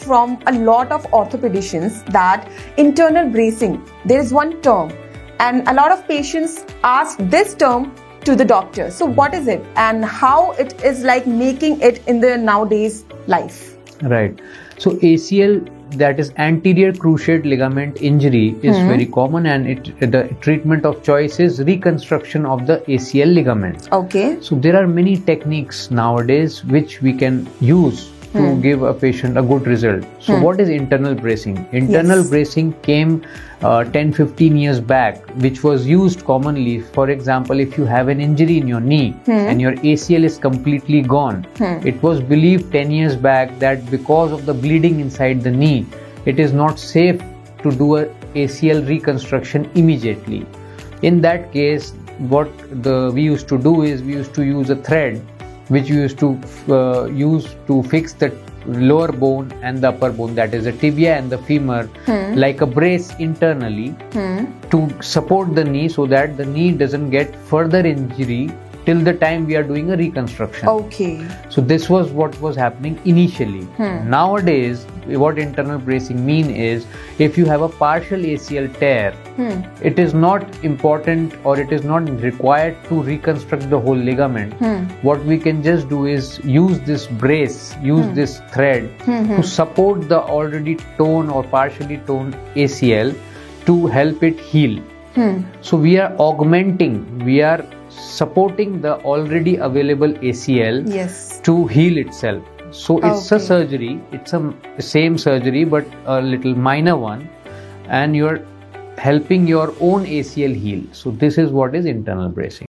from a lot of orthopedicians that internal bracing, there is one term, and a lot of patients ask this term to the doctor. So what is it and how it is like making it in the nowadays life? Right. So ACL, that is anterior cruciate ligament injury, is very common, and the treatment of choice is reconstruction of the ACL ligament. Okay. So there are many techniques nowadays which we can use to give a patient a good result. So what is internal bracing? Internal bracing came 10-15 years back, which was used commonly. For example, if you have an injury in your knee and your ACL is completely gone, it was believed 10 years back that because of the bleeding inside the knee, it is not safe to do a ACL reconstruction immediately. In that case, what we used to do is we used to use a thread which we used to use to fix the lower bone and the upper bone, that is the tibia and the femur, like a brace internally to support the knee so that the knee doesn't get further injury till the time we are doing a reconstruction. Okay. So this was what was happening initially. Nowadays, what internal bracing mean is, if you have a partial ACL tear, it is not important or it is not required to reconstruct the whole ligament. What we can just do is use this brace, use this thread to support the already torn or partially torn ACL to help it heal. So we are augmenting, we are supporting the already available ACL to heal itself. So it's a surgery, it's a same surgery but a little minor one, and you're helping your own ACL heal. So this is what is internal bracing.